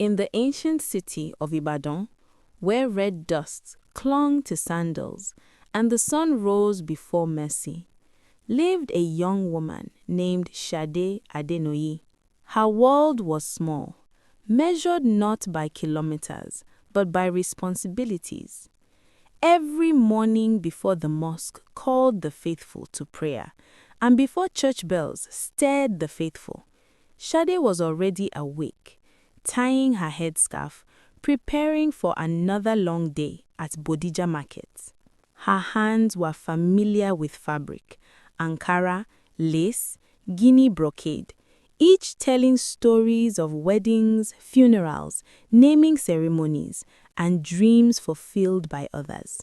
In the ancient city of Ibadan, where red dust clung to sandals and the sun rose before mercy, lived a young woman named Sade Adenoyi. Her world was small, measured not by kilometers, but by responsibilities. Every morning before the mosque called the faithful to prayer, and before church bells stirred the faithful, Sade was already awake, tying her headscarf, preparing for another long day at Bodija Market. Her hands were familiar with fabric, Ankara, lace, Guinea brocade, each telling stories of weddings, funerals, naming ceremonies, and dreams fulfilled by others.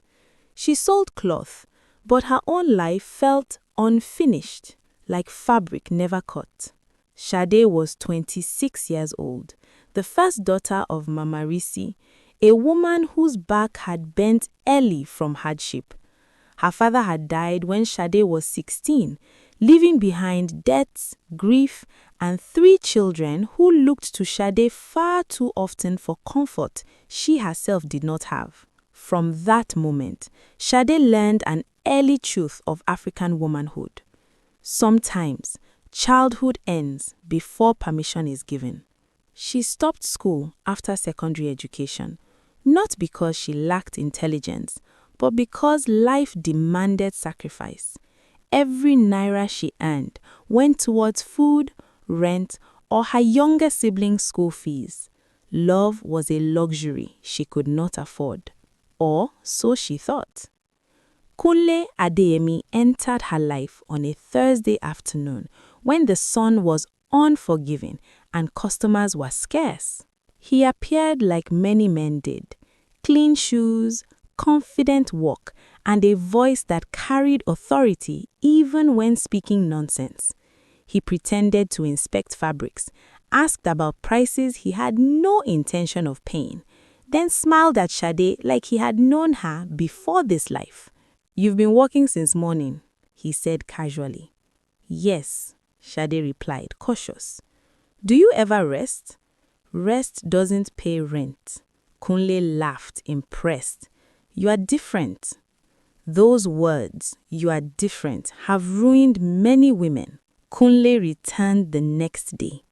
She sold cloth, but her own life felt unfinished, like fabric never cut. Sade was 26 years old, the first daughter of Mama Risi, a woman whose back had bent early from hardship. Her father had died when Sade was 16, leaving behind debts, grief, and 3 children who looked to Sade far too often for comfort she herself did not have. From that moment, Sade learned an early truth of African womanhood. Sometimes, childhood ends before permission is given. She stopped school after secondary education, not because she lacked intelligence, but because life demanded sacrifice. Every naira she earned went towards food, rent, or her younger siblings' school fees. Love was a luxury she could not afford, or so she thought. Kunle Adeyemi entered her life on a Thursday afternoon when the sun was unforgiving and customers were scarce. He appeared like many men did, clean shoes, confident walk, and a voice that carried authority even when speaking nonsense. He pretended to inspect fabrics, asked about prices he had no intention of paying, then smiled at Sade like he had known her before this life. "You've been working since morning," he said casually. "Yes," Sade replied, cautious. "Do you ever rest?" "Rest doesn't pay rent." Kunle laughed, impressed. "You are different." Those words, "you are different," have ruined many women. Kunle returned the next day,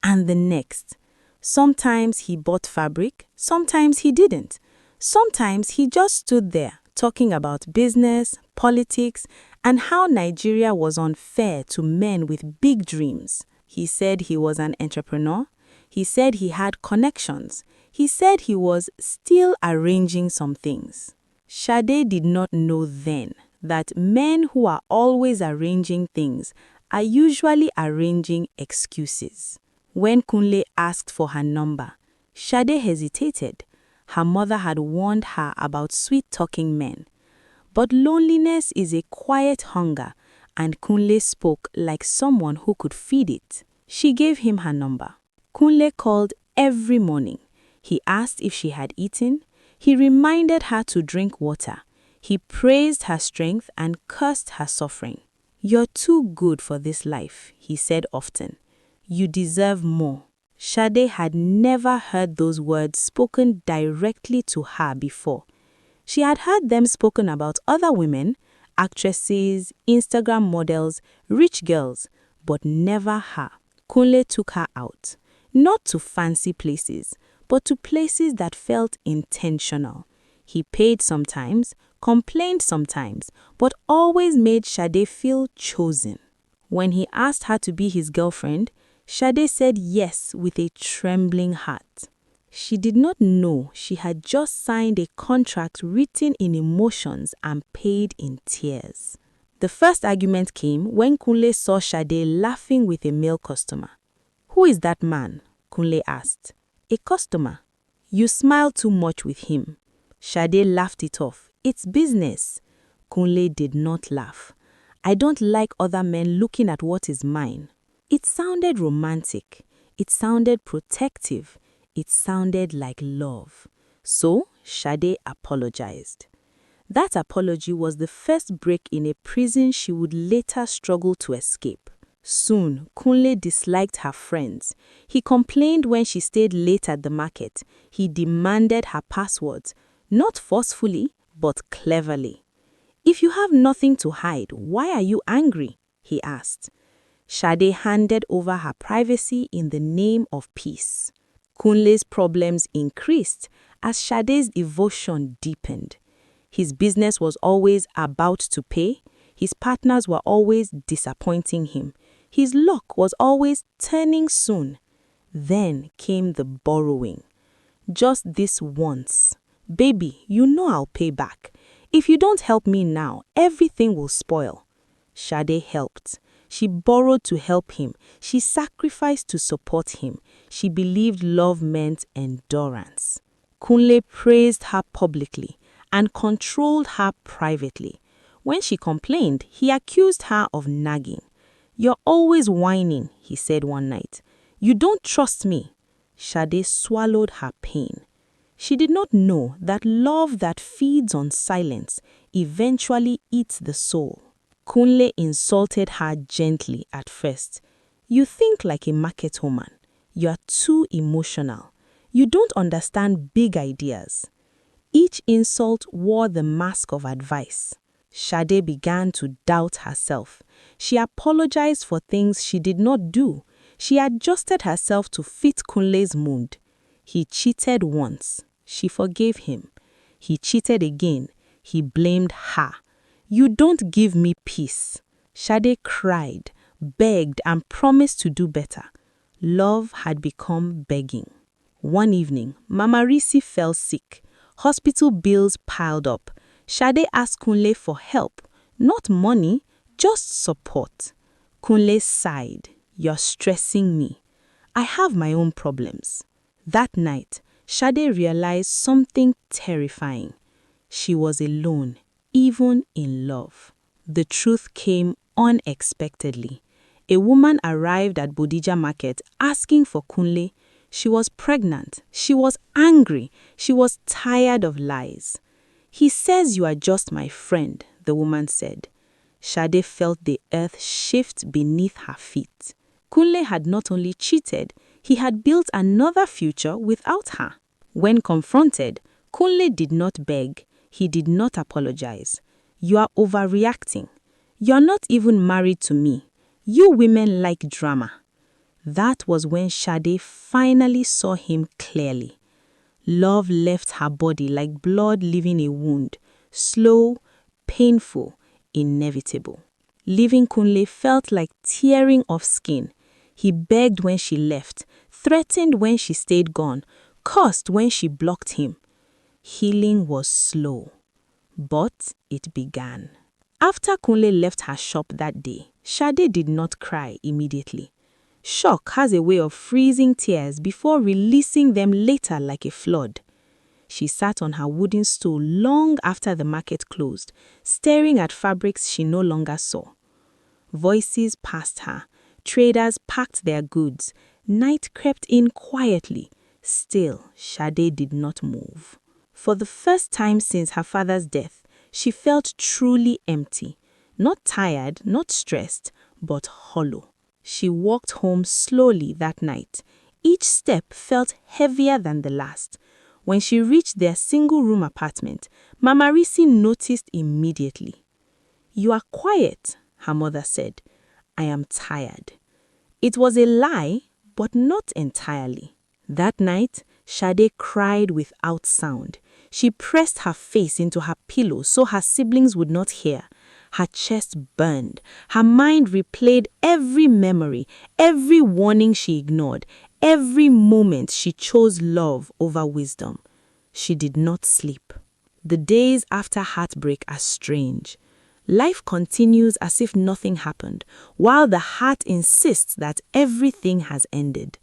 and the next. Sometimes he bought fabric, sometimes he didn't. Sometimes he just stood there, talking about business, politics, and how Nigeria was unfair to men with big dreams. He said he was an entrepreneur. He said he had connections. He said he was still arranging some things. Sade did not know then that men who are always arranging things are usually arranging excuses. When Kunle asked for her number, Sade hesitated. Her mother had warned her about sweet-talking men. But loneliness is a quiet hunger, and Kunle spoke like someone who could feed it. She gave him her number. Kunle called every morning. He asked if she had eaten. He reminded her to drink water. He praised her strength and cursed her suffering. "You're too good for this life," he said often. "You deserve more." Sade had never heard those words spoken directly to her before. She had heard them spoken about other women, actresses, Instagram models, rich girls, but never her. Kunle took her out, not to fancy places, but to places that felt intentional. He paid sometimes, complained sometimes, but always made Sade feel chosen. When he asked her to be his girlfriend, Sade said yes with a trembling heart. She did not know she had just signed a contract written in emotions and paid in tears. The first argument came when Kunle saw Sade laughing with a male customer. "Who is that man?" Kunle asked. "A customer." "You smile too much with him." Sade laughed it off. "It's business." Kunle did not laugh. "I don't like other men looking at what is mine." It sounded romantic. It sounded protective. It sounded like love. So Sade apologized. That apology was the first break in a prison she would later struggle to escape. Soon, Kunle disliked her friends. He complained when she stayed late at the market. He demanded her passwords, not forcefully, but cleverly. "If you have nothing to hide, why are you angry?" he asked. Sade handed over her privacy in the name of peace. Kunle's problems increased as Sade's devotion deepened. His business was always about to pay. His partners were always disappointing him. His luck was always turning soon. Then came the borrowing. "Just this once. Baby, you know I'll pay back. If you don't help me now, everything will spoil." Sade helped. She borrowed to help him. She sacrificed to support him. She believed love meant endurance. Kunle praised her publicly and controlled her privately. When she complained, he accused her of nagging. "You're always whining," he said one night. "You don't trust me." Sade swallowed her pain. She did not know that love that feeds on silence eventually eats the soul. Kunle insulted her gently at first. "You think like a market woman. You are too emotional. You don't understand big ideas." Each insult wore the mask of advice. Sade began to doubt herself. She apologized for things she did not do. She adjusted herself to fit Kunle's mood. He cheated once. She forgave him. He cheated again. He blamed her. "You don't give me peace." Sade cried, begged, and promised to do better. Love had become begging. One evening, Mama Risi fell sick. Hospital bills piled up. Sade asked Kunle for help, not money, just support. Kunle sighed. "You're stressing me. I have my own problems." That night, Sade realized something terrifying. She was alone, even in love. The truth came unexpectedly. A woman arrived at Bodija Market asking for Kunle. She was pregnant. She was angry. She was tired of lies. "He says you are just my friend," the woman said. Sade felt the earth shift beneath her feet. Kunle had not only cheated, he had built another future without her. When confronted, Kunle did not beg. He did not apologize. "You are overreacting. You are not even married to me. You women like drama." That was when Sade finally saw him clearly. Love left her body like blood leaving a wound, slow, painful, inevitable. Leaving Kunle felt like tearing off skin. He begged when she left, threatened when she stayed gone, cursed when she blocked him. Healing was slow, but it began. After Kunle left her shop that day, Sade did not cry immediately. Shock has a way of freezing tears before releasing them later like a flood. She sat on her wooden stool long after the market closed, staring at fabrics she no longer saw. Voices passed her. Traders packed their goods. Night crept in quietly. Still, Sade did not move. For the first time since her father's death, she felt truly empty. Not tired, not stressed, but hollow. She walked home slowly that night. Each step felt heavier than the last. When she reached their single-room apartment, Mama Risi noticed immediately. "You are quiet," her mother said. "I am tired." It was a lie, but not entirely. That night, Sade cried without sound. She pressed her face into her pillow so her siblings would not hear. Her chest burned. Her mind replayed every memory, every warning she ignored, every moment she chose love over wisdom. She did not sleep. The days after heartbreak are strange. Life continues as if nothing happened, while the heart insists that everything has ended.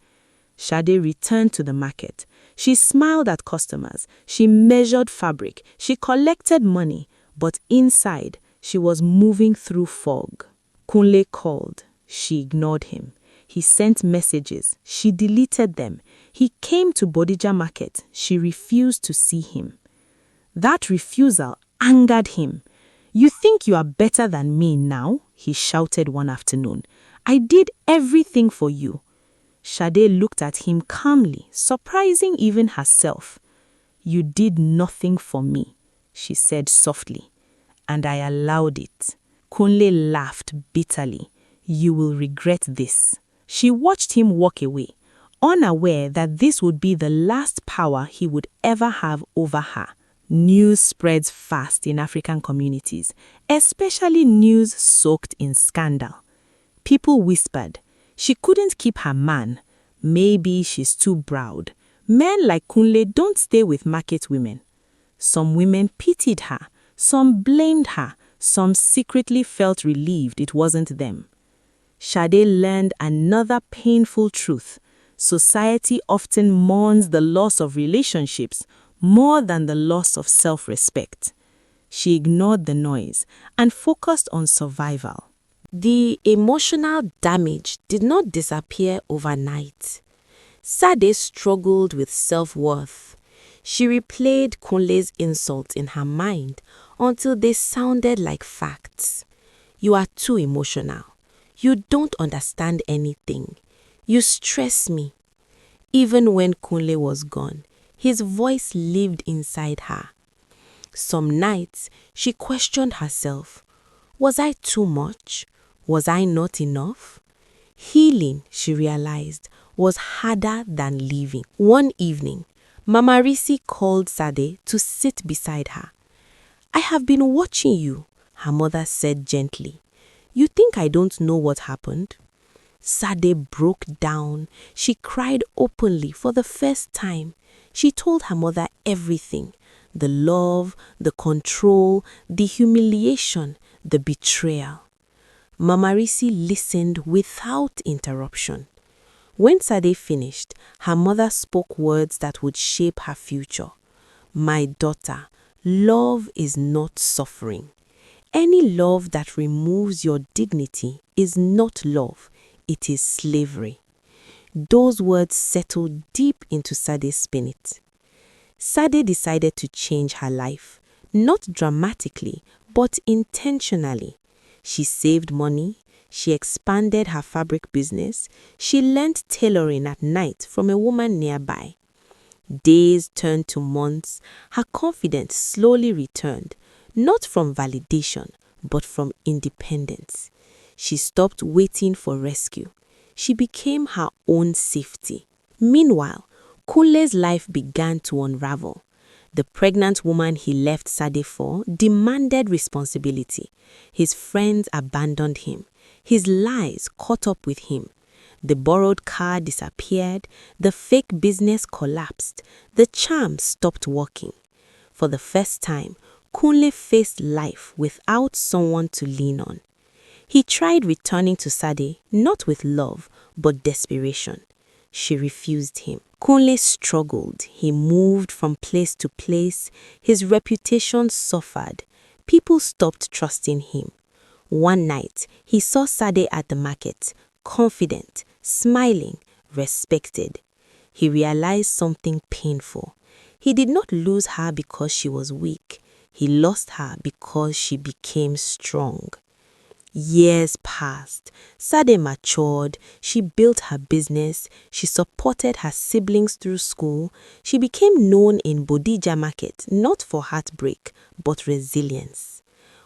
Sade returned to the market. She smiled at customers. She measured fabric. She collected money. But inside, she was moving through fog. Kunle called. She ignored him. He sent messages. She deleted them. He came to Bodija Market. She refused to see him. That refusal angered him. "You think you are better than me now?" he shouted one afternoon. I did everything for you." Sade looked at him calmly, surprising even herself. "You did nothing for me," she said softly, "and I allowed it." Kunle laughed bitterly. "You will regret this." She watched him walk away, unaware that this would be the last power he would ever have over her. News spreads fast in African communities, especially news soaked in scandal. People whispered, she couldn't keep her man. Maybe she's too proud. Men like Kunle don't stay with market women. Some women pitied her, some blamed her, some secretly felt relieved it wasn't them. Sade learned another painful truth. Society often mourns the loss of relationships more than the loss of self-respect. She ignored the noise and focused on survival. The emotional damage did not disappear overnight. Sade struggled with self-worth. She replayed Kunle's insults in her mind until they sounded like facts. "You are too emotional. You don't understand anything. You stress me." Even when Kunle was gone, his voice lived inside her. Some nights, she questioned herself. Was I too much? Was I not enough? Healing, she realized, was harder than leaving. One evening, Mama Risi called Sade to sit beside her. "I have been watching you," her mother said gently. "You think I don't know what happened?" Sade broke down. She cried openly for the first time. She told her mother everything: the love, the control, the humiliation, the betrayal. Mama Risi listened without interruption. When Sade finished, her mother spoke words that would shape her future. "My daughter, love is not suffering. Any love that removes your dignity is not love, it is slavery." Those words settled deep into Sade's spirit. Sade decided to change her life, not dramatically, but intentionally. She saved money, she expanded her fabric business, she learned tailoring at night from a woman nearby. Days turned to months, her confidence slowly returned, not from validation, but from independence. She stopped waiting for rescue. She became her own safety. Meanwhile, Kunle's life began to unravel. The pregnant woman he left Sade for demanded responsibility. His friends abandoned him. His lies caught up with him. The borrowed car disappeared. The fake business collapsed. The charm stopped working. For the first time, Kunle faced life without someone to lean on. He tried returning to Sade, not with love, but desperation. She refused him. Kunle struggled. He moved from place to place. His reputation suffered. People stopped trusting him. One night, he saw Sade at the market, confident, smiling, respected. He realized something painful. He did not lose her because she was weak. He lost her because she became strong. Years passed. Sade matured. She built her business. She supported her siblings through school. She became known in Bodija market not for heartbreak, but resilience.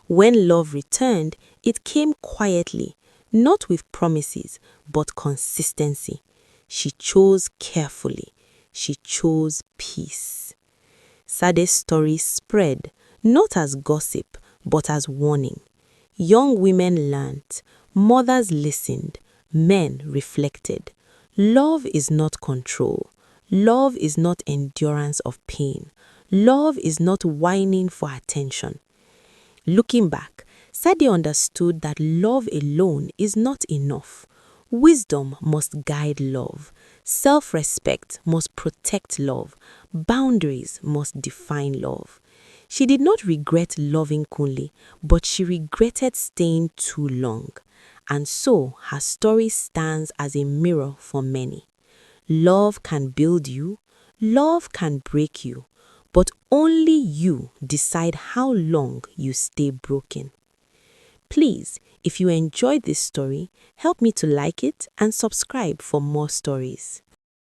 When love returned, it came quietly, not with promises, but consistency. She chose carefully. She chose peace. Sade's story spread, not as gossip, but as warning. Young women learned, mothers listened, men reflected. Love is not control. Love is not endurance of pain. Love is not whining for attention. Looking back, Sade understood that love alone is not enough. Wisdom must guide love. Self-respect must protect love. Boundaries must define love. She did not regret loving Kunle, but she regretted staying too long. And so her story stands as a mirror for many. Love can build you, love can break you, but only you decide how long you stay broken. Please, if you enjoyed this story, help me to like it and subscribe for more stories.